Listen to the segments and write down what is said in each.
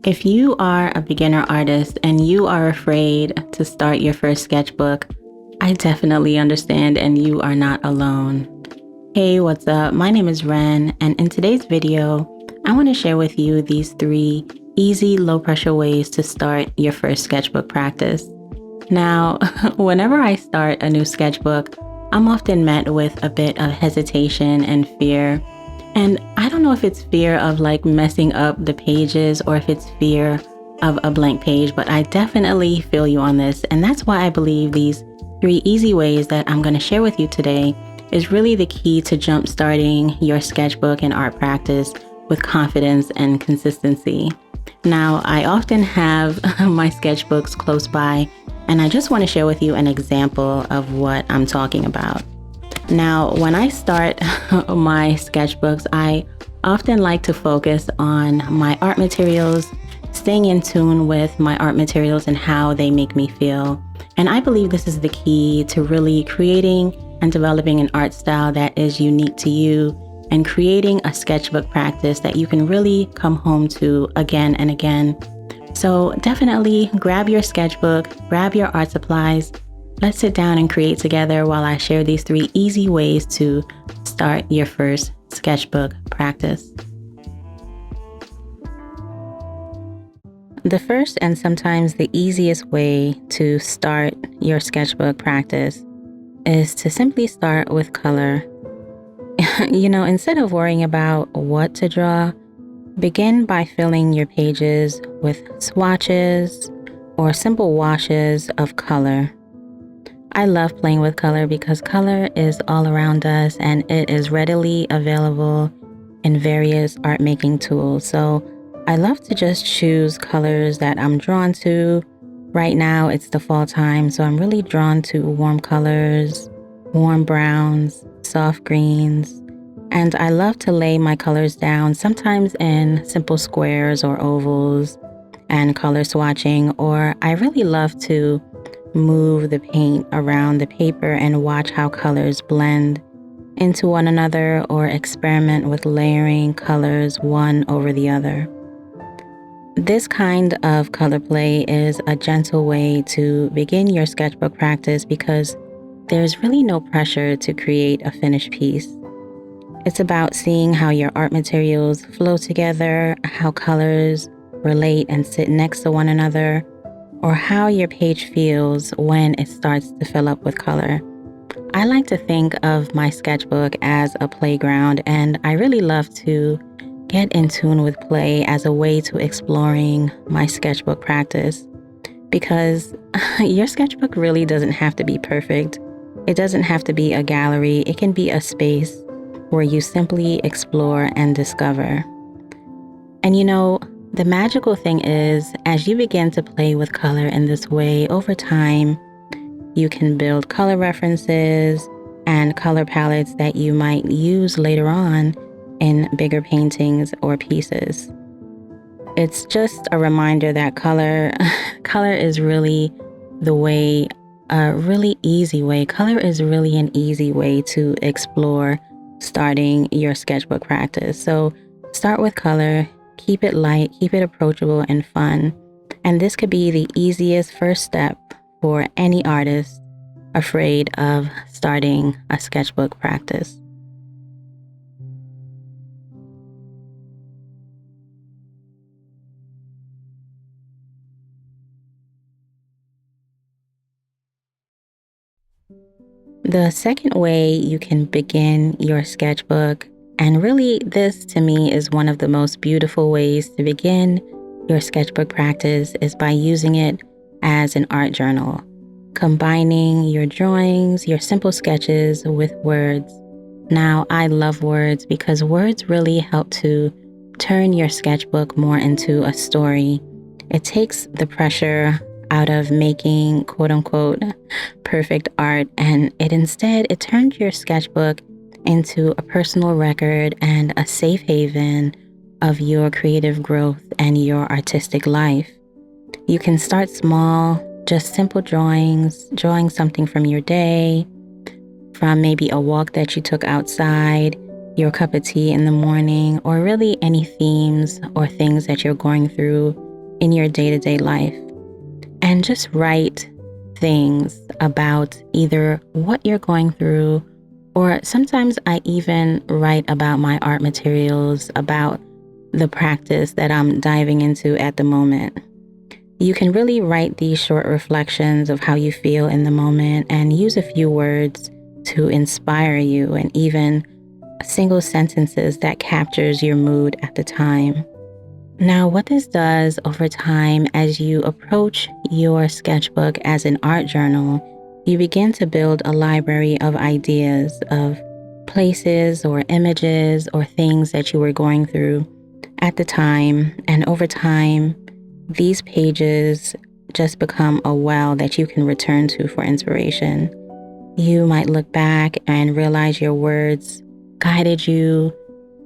If you are a beginner artist and you are afraid to start your first sketchbook, I definitely understand and you are not alone. Hey, what's up? My name is Ren, and in today's video, I want to share with you these 3 easy, low-pressure ways to start your first sketchbook practice. Now, whenever I start a new sketchbook, I'm often met with a bit of hesitation and fear. And I don't know if it's fear of messing up the pages or if it's fear of a blank page, but I definitely feel you on this. And that's why I believe these 3 easy ways that I'm going to share with you today is really the key to jump starting your sketchbook and art practice with confidence and consistency. Now, I often have my sketchbooks close by, and I just want to share with you an example of what I'm talking about. Now, when I start my sketchbooks, I often like to focus on my art materials, staying in tune with my art materials and how they make me feel. And I believe this is the key to really creating and developing an art style that is unique to you and creating a sketchbook practice that you can really come home to again and again. So definitely grab your sketchbook, grab your art supplies. Let's sit down and create together while I share these 3 easy ways to start your first sketchbook practice. The first and sometimes the easiest way to start your sketchbook practice is to simply start with color. Instead of worrying about what to draw, begin by filling your pages with swatches or simple washes of color. I love playing with color because color is all around us and it is readily available in various art making tools. So I love to just choose colors that I'm drawn to. Right now it's the fall time, so I'm really drawn to warm colors, warm browns, soft greens, and I love to lay my colors down sometimes in simple squares or ovals and color swatching, or I really love to move the paint around the paper and watch how colors blend into one another or experiment with layering colors one over the other. This kind of color play is a gentle way to begin your sketchbook practice because there's really no pressure to create a finished piece. It's about seeing how your art materials flow together, how colors relate and sit next to one another, or how your page feels when it starts to fill up with color. I like to think of my sketchbook as a playground, and I really love to get in tune with play as a way to exploring my sketchbook practice. Because your sketchbook really doesn't have to be perfect. It doesn't have to be a gallery. It can be a space where you simply explore and discover. And the magical thing is, as you begin to play with color in this way over time, you can build color references and color palettes that you might use later on in bigger paintings or pieces. It's just a reminder that color is really the way, a really easy way. Color is really an easy way to explore starting your sketchbook practice. So start with color. Keep it light, keep it approachable and fun. And this could be the easiest first step for any artist afraid of starting a sketchbook practice. The second way you can begin your sketchbook, and really this to me is one of the most beautiful ways to begin your sketchbook practice, is by using it as an art journal, combining your drawings, your simple sketches with words. Now, I love words because words really help to turn your sketchbook more into a story. It takes the pressure out of making quote unquote perfect art, and it turns your sketchbook into a personal record and a safe haven of your creative growth and your artistic life. You can start small, just simple drawings, drawing something from your day, from maybe a walk that you took outside, your cup of tea in the morning, or really any themes or things that you're going through in your day-to-day life and just write things about either what you're going through, or sometimes I even write about my art materials, about the practice that I'm diving into at the moment. You can really write these short reflections of how you feel in the moment and use a few words to inspire you, and even single sentences that captures your mood at the time. Now, what this does over time, as you approach your sketchbook as an art journal, you begin to build a library of ideas, of places or images or things that you were going through at the time. And over time, these pages just become a well that you can return to for inspiration. You might look back and realize your words guided you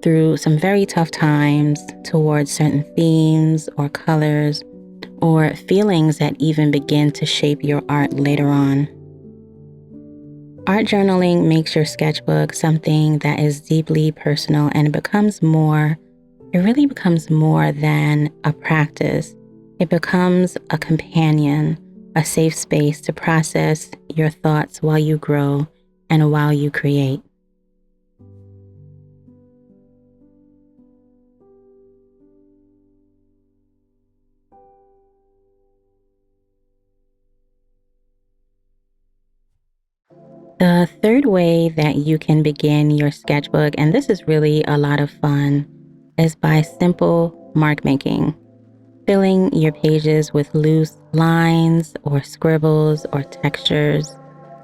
through some very tough times towards certain themes or colors or feelings that even begin to shape your art later on. Art journaling makes your sketchbook something that is deeply personal, and it really becomes more than a practice. It becomes a companion, a safe space to process your thoughts while you grow and while you create. The third way that you can begin your sketchbook, and this is really a lot of fun, is by simple mark making. Filling your pages with loose lines or scribbles or textures.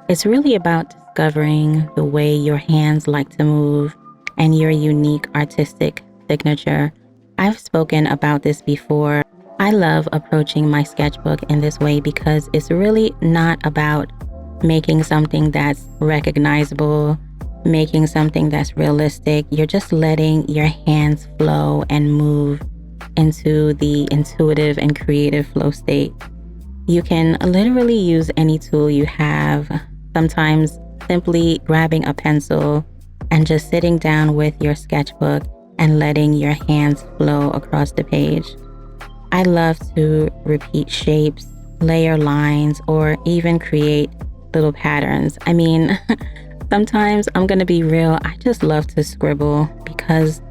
It's really about discovering the way your hands like to move and your unique artistic signature. I've spoken about this before. I love approaching my sketchbook in this way because it's really not about making something that's recognizable, making something that's realistic. You're just letting your hands flow and move into the intuitive and creative flow state. You can literally use any tool you have, sometimes simply grabbing a pencil and just sitting down with your sketchbook and letting your hands flow across the page. I love to repeat shapes, layer lines, or even create little patterns. I mean, sometimes I'm gonna be real, I just love to scribble because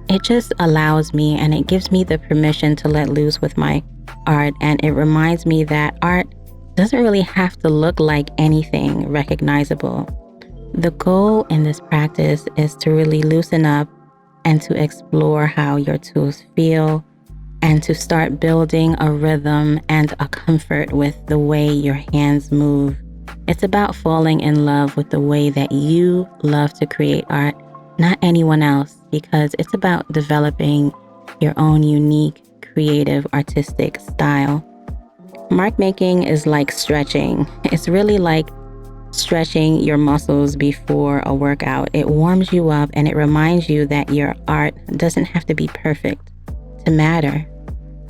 it just allows me and it gives me the permission to let loose with my art. And it reminds me that art doesn't really have to look like anything recognizable. The goal in this practice is to really loosen up and to explore how your tools feel and to start building a rhythm and a comfort with the way your hands move. It's about falling in love with the way that you love to create art, not anyone else, because it's about developing your own unique, creative, artistic style. Mark making is like stretching. It's really like stretching your muscles before a workout. It warms you up and it reminds you that your art doesn't have to be perfect to matter.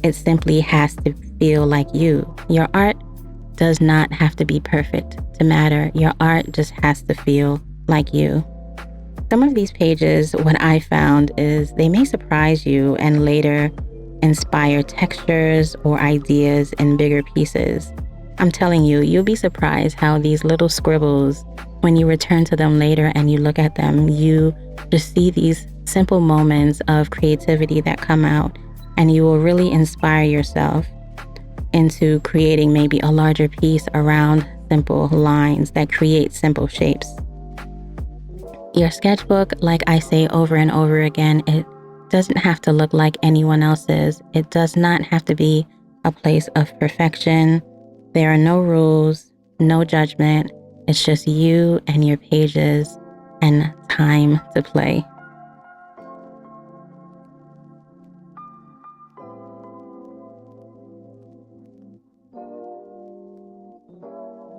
It simply has to feel like you. Your art does not have to be perfect to matter. Your art just has to feel like you. Some of these pages, what I found is they may surprise you and later inspire textures or ideas in bigger pieces. I'm telling you, you'll be surprised how these little scribbles, when you return to them later and you look at them, you just see these simple moments of creativity that come out, and you will really inspire yourself into creating maybe a larger piece around simple lines that create simple shapes. Your sketchbook, like I say over and over again, it doesn't have to look like anyone else's. It does not have to be a place of perfection. There are no rules, no judgment. It's just you and your pages and time to play.